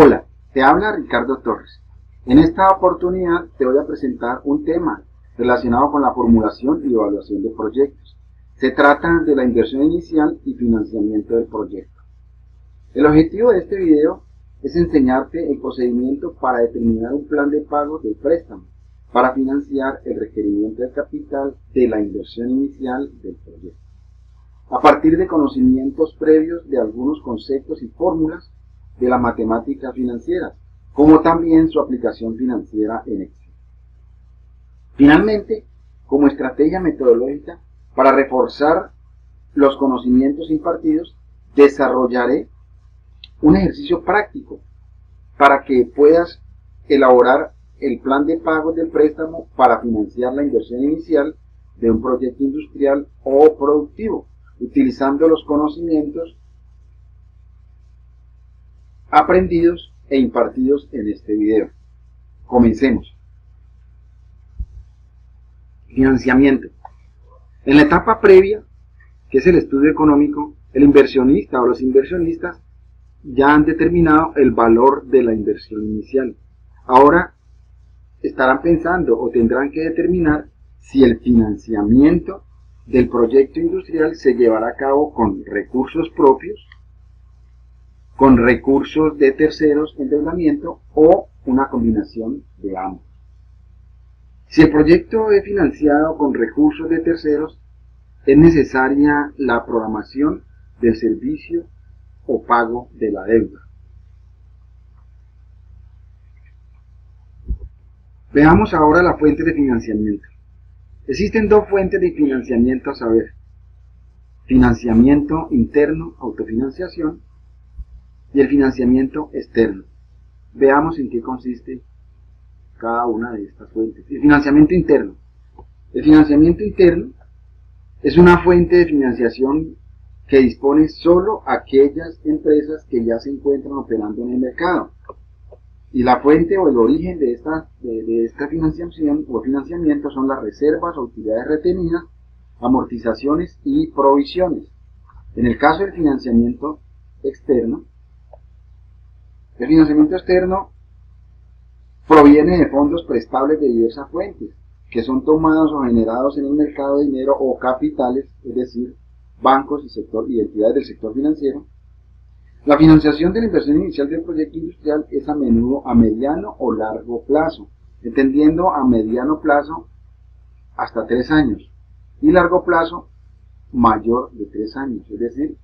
Hola, te habla Ricardo Torres. En esta oportunidad te voy a presentar un tema relacionado con la formulación y evaluación de proyectos. Se trata de la inversión inicial y financiamiento del proyecto. El objetivo de este video es enseñarte el procedimiento para determinar un plan de pago del préstamo para financiar el requerimiento de capital de la inversión inicial del proyecto, a partir de conocimientos previos de algunos conceptos y fórmulas de la matemática financiera, como también su aplicación financiera en Excel. Finalmente, como estrategia metodológica para reforzar los conocimientos impartidos, desarrollaré un ejercicio práctico para que puedas elaborar el plan de pagos del préstamo para financiar la inversión inicial de un proyecto industrial o productivo, utilizando los conocimientos aprendidos e impartidos en este video. Comencemos. Financiamiento. En la etapa previa, que es el estudio económico, el inversionista o los inversionistas ya han determinado el valor de la inversión inicial. Ahora estarán pensando o tendrán que determinar si el financiamiento del proyecto industrial se llevará a cabo con recursos propios, con recursos de terceros, endeudamiento o una combinación de ambos. Si el proyecto es financiado con recursos de terceros, es necesaria la programación del servicio o pago de la deuda. Veamos ahora la fuente de financiamiento. Existen dos fuentes de financiamiento a saber: financiamiento interno, autofinanciación, y el financiamiento externo. Veamos en qué consiste cada una de estas fuentes. El financiamiento interno. El financiamiento interno es una fuente de financiación que dispone solo aquellas empresas que ya se encuentran operando en el mercado. Y la fuente o el origen de esta financiación o financiamiento son las reservas o utilidades retenidas, amortizaciones y provisiones. En el caso del financiamiento externo, el financiamiento externo proviene de fondos prestables de diversas fuentes, que son tomados o generados en el mercado de dinero o capitales, es decir, bancos y entidades del sector financiero. La financiación de la inversión inicial del proyecto industrial es a menudo a mediano o largo plazo, entendiendo a mediano plazo hasta 3 años y largo plazo mayor de 3 años, es decir,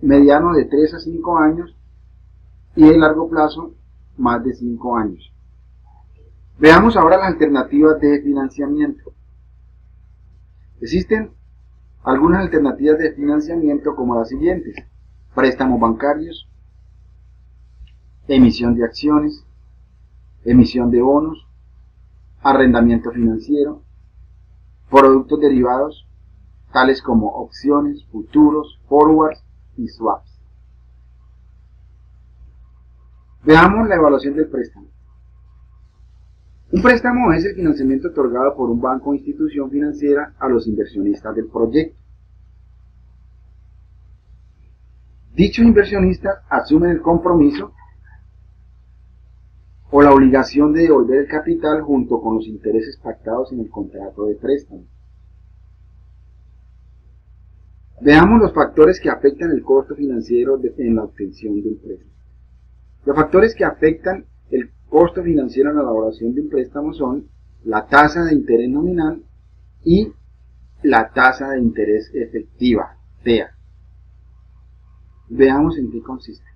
mediano de 3 a 5 años y de largo plazo más de 5 años. Veamos ahora las alternativas de financiamiento. Existen algunas alternativas de financiamiento como las siguientes: préstamos bancarios, emisión de acciones, emisión de bonos, arrendamiento financiero, productos derivados, tales como opciones, futuros, forwards y swaps. Veamos la evaluación del préstamo. Un préstamo es el financiamiento otorgado por un banco o institución financiera a los inversionistas del proyecto. Dichos inversionistas asumen el compromiso o la obligación de devolver el capital junto con los intereses pactados en el contrato de préstamo. Veamos los factores que afectan el costo financiero en la obtención del préstamo. Los factores que afectan el costo financiero en la elaboración de un préstamo son la tasa de interés nominal y la tasa de interés efectiva, TEA. Veamos en qué consiste.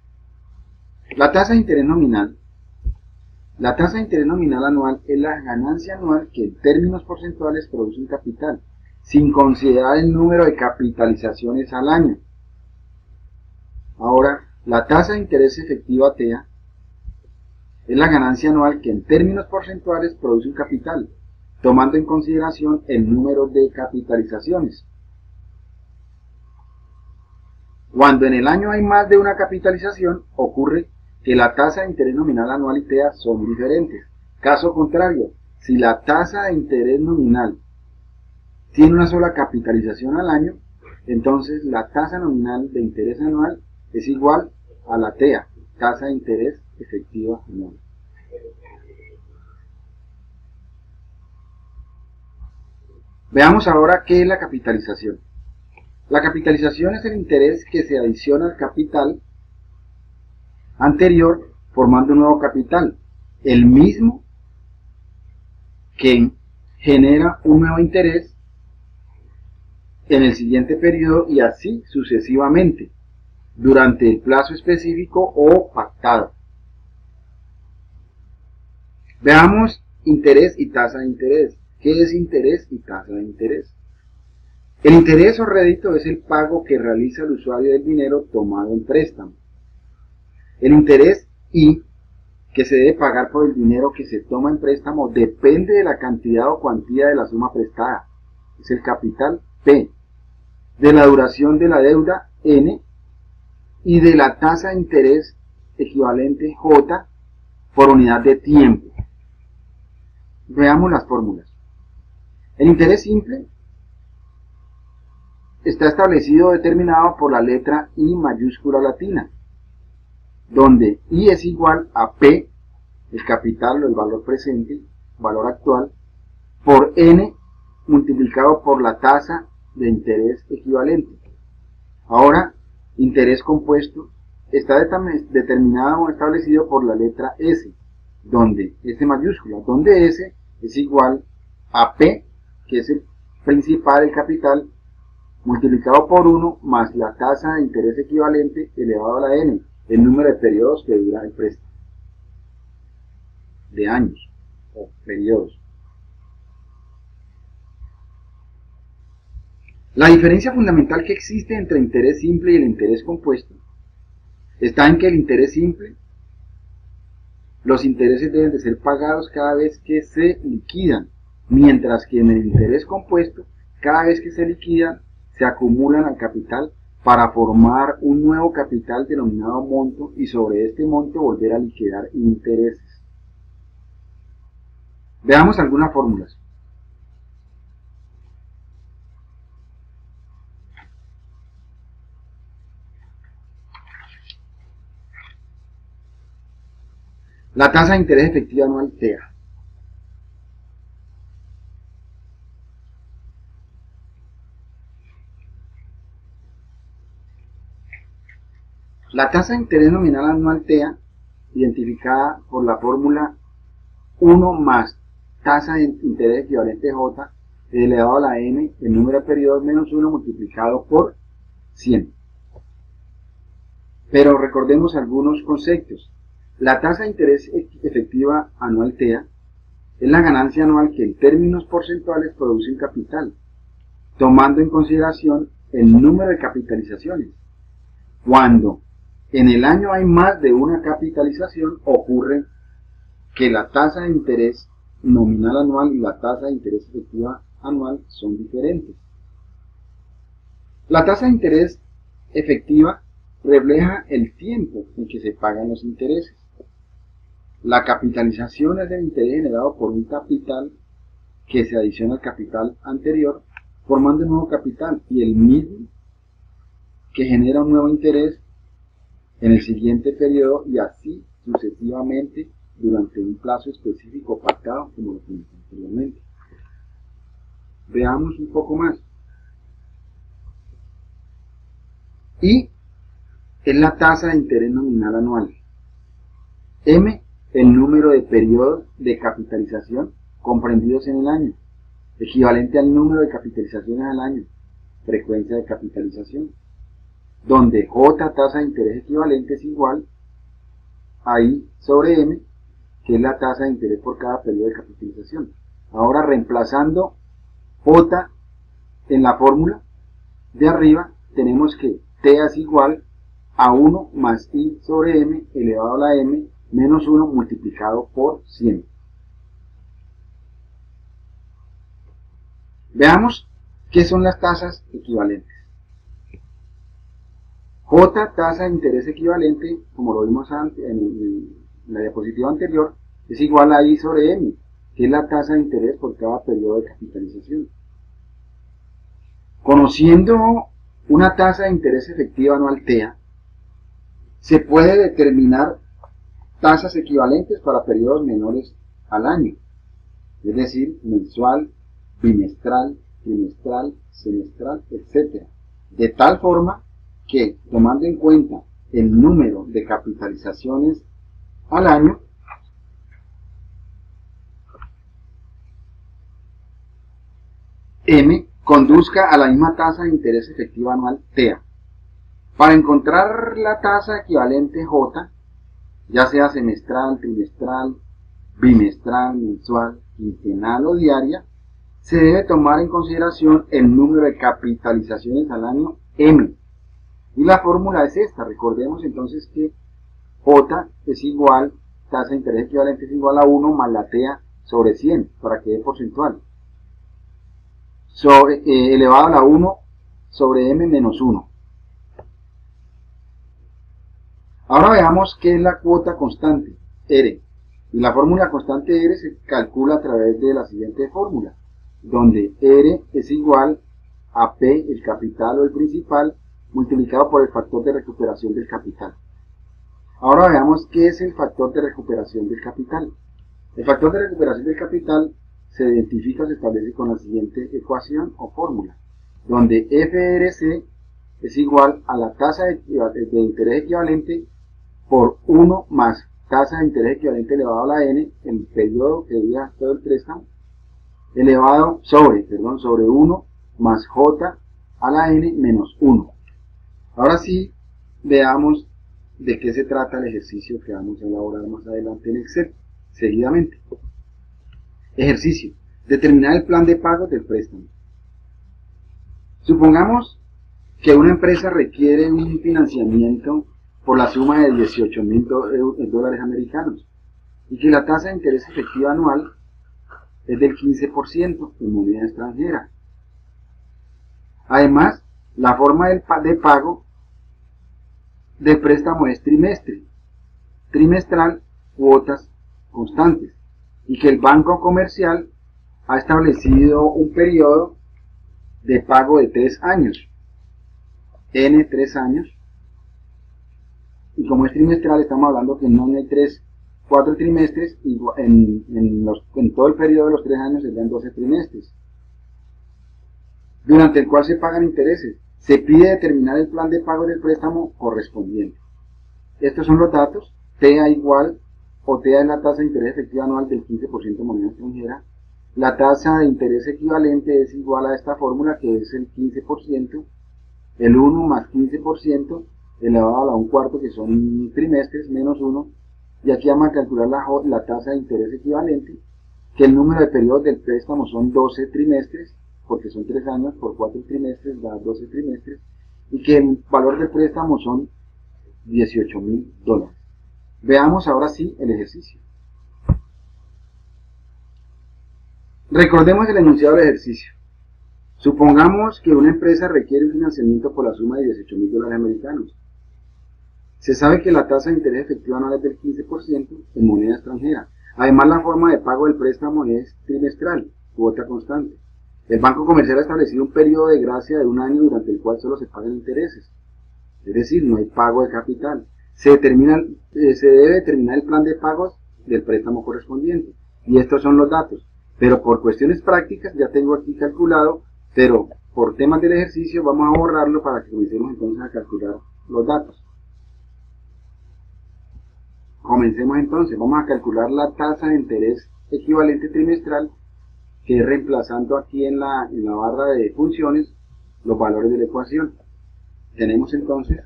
La tasa de interés nominal. La tasa de interés nominal anual es la ganancia anual que en términos porcentuales produce un capital, sin considerar el número de capitalizaciones al año. Ahora, la tasa de interés efectiva TEA es la ganancia anual que en términos porcentuales produce un capital, tomando en consideración el número de capitalizaciones. Cuando en el año hay más de una capitalización, ocurre que la tasa de interés nominal anual y TEA son diferentes. Caso contrario, si la tasa de interés nominal tiene una sola capitalización al año, entonces la tasa nominal de interés anual es igual a la TEA, tasa de interés efectiva anual. Veamos ahora qué es la capitalización. La capitalización es el interés que se adiciona al capital anterior formando un nuevo capital, el mismo que genera un nuevo interés en el siguiente periodo y así sucesivamente, durante el plazo específico o pactado. Veamos interés y tasa de interés. ¿Qué es interés y tasa de interés? El interés o rédito es el pago que realiza el usuario del dinero tomado en préstamo. El interés I que se debe pagar por el dinero que se toma en préstamo depende de la cantidad o cuantía de la suma prestada. Es el capital P, de la duración de la deuda N y de la tasa de interés equivalente J por unidad de tiempo. Veamos las fórmulas. El interés simple está establecido o determinado por la letra I mayúscula latina, donde I es igual a P, el capital o el valor presente, valor actual, por N multiplicado por la tasa de interés equivalente. Ahora, interés compuesto está determinado o establecido por la letra S, donde S mayúscula, donde S es igual a P, que es el principal, el capital, multiplicado por 1 más la tasa de interés equivalente elevado a la N, el número de periodos que dura el préstamo, de años o periodos. La diferencia fundamental que existe entre el interés simple y el interés compuesto está en que el interés simple, los intereses deben de ser pagados cada vez que se liquidan, mientras que en el interés compuesto, cada vez que se liquidan, se acumulan al capital para formar un nuevo capital denominado monto y sobre este monto volver a liquidar intereses. Veamos algunas fórmulas. La tasa de interés efectiva anual TEA. La tasa de interés nominal anual TEA, identificada por la fórmula 1 más tasa de interés equivalente J elevado a la N, el número de periodos menos 1 multiplicado por 100. Pero recordemos algunos conceptos. La tasa de interés efectiva anual TEA es la ganancia anual que en términos porcentuales produce un capital, tomando en consideración el número de capitalizaciones. Cuando en el año hay más de una capitalización, ocurre que la tasa de interés nominal anual y la tasa de interés efectiva anual son diferentes. La tasa de interés efectiva refleja el tiempo en que se pagan los intereses. La capitalización es el interés generado por un capital que se adiciona al capital anterior, formando un nuevo capital y el mismo que genera un nuevo interés en el siguiente periodo y así sucesivamente durante un plazo específico pactado, como lo comenté anteriormente. Veamos un poco más. I es la tasa de interés nominal anual. M, el número de periodos de capitalización comprendidos en el año, equivalente al número de capitalizaciones al año, frecuencia de capitalización, donde J, tasa de interés equivalente, es igual a I sobre M, que es la tasa de interés por cada periodo de capitalización. Ahora, reemplazando J en la fórmula de arriba, tenemos que T es igual a 1 más I sobre M elevado a la M menos 1 multiplicado por 100. Veamos qué son las tasas equivalentes. J, tasa de interés equivalente, como lo vimos antes en la diapositiva anterior, es igual a I sobre M, que es la tasa de interés por cada periodo de capitalización. Conociendo una tasa de interés efectiva anual TEA, se puede determinar tasas equivalentes para periodos menores al año, es decir, mensual, bimestral, trimestral, semestral, etc. De tal forma que, tomando en cuenta el número de capitalizaciones al año, M conduzca a la misma tasa de interés efectiva anual TEA. Para encontrar la tasa equivalente J, ya sea semestral, trimestral, bimestral, mensual, quincenal o diaria, se debe tomar en consideración el número de capitalizaciones al año M. Y la fórmula es esta. Recordemos entonces que J es igual, tasa de interés equivalente es igual a 1 más la TEA sobre 100, para que dé porcentual. Elevado a la 1 sobre M menos 1. Ahora veamos qué es la cuota constante, R. Y la fórmula constante R se calcula a través de la siguiente fórmula, donde R es igual a P, el capital o el principal, multiplicado por el factor de recuperación del capital. Ahora veamos qué es el factor de recuperación del capital. El factor de recuperación del capital se identifica o se establece con la siguiente ecuación o fórmula, donde FRC es igual a la tasa de interés equivalente por 1 más tasa de interés equivalente elevado a la n, el periodo que dura todo el préstamo, elevado sobre 1 más j a la n menos 1. Ahora sí, veamos de qué se trata el ejercicio que vamos a elaborar más adelante en Excel, seguidamente. Ejercicio: determinar el plan de pago del préstamo. Supongamos que una empresa requiere un financiamiento por la suma de $18.000 americanos y que la tasa de interés efectiva anual es del 15% en moneda extranjera. Además, la forma de pago del préstamo es trimestral, cuotas constantes, y que el banco comercial ha establecido un periodo de pago de 3 años, N 3 años, y como es trimestral estamos hablando que no hay 4 trimestres, y en todo el periodo de los 3 años se dan 12 trimestres, durante el cual se pagan intereses. Se pide determinar el plan de pago del préstamo correspondiente. Estos son los datos: TEA igual, o TEA es la tasa de interés efectiva anual del 15% en moneda extranjera. La tasa de interés equivalente es igual a esta fórmula, que es el 15%, el 1 más 15% elevado a la 1/4, que son trimestres, menos 1. Y aquí vamos a calcular la tasa de interés equivalente, que el número de periodos del préstamo son 12 trimestres, porque son 3 años por 4 trimestres, da 12 trimestres, y que el valor del préstamo son $18.000. Veamos ahora sí el ejercicio. Recordemos el enunciado del ejercicio. Supongamos que una empresa requiere un financiamiento por la suma de $18.000 americanos. Se sabe que la tasa de interés efectiva anual es del 15% en moneda extranjera. Además, la forma de pago del préstamo es trimestral, cuota constante. El banco comercial ha establecido un periodo de gracia de 1 año durante el cual solo se pagan intereses. Es decir, no hay pago de capital. Se debe determinar el plan de pagos del préstamo correspondiente. Y estos son los datos. Pero por cuestiones prácticas ya tengo aquí calculado, pero por temas del ejercicio vamos a borrarlo para que comencemos entonces a calcular los datos. Comencemos entonces. Vamos a calcular la tasa de interés equivalente trimestral, que es reemplazando aquí en la barra de funciones los valores de la ecuación. Tenemos entonces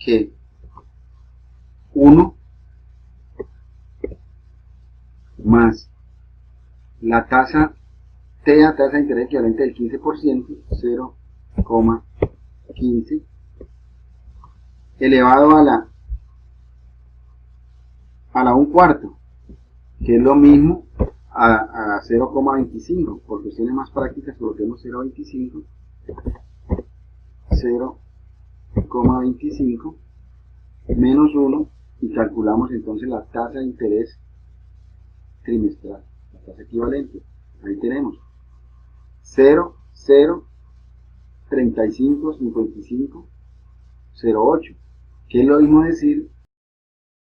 que 1 más la tasa TEA, tasa de interés equivalente del 15%, 0,15, elevado a la 1/4, que es lo mismo a 0,25. Por cuestiones más prácticas coloquemos 0,25, 0,25 menos 1, y calculamos entonces la tasa de interés trimestral, la tasa equivalente. Ahí tenemos 0,03555,08, que es lo mismo decir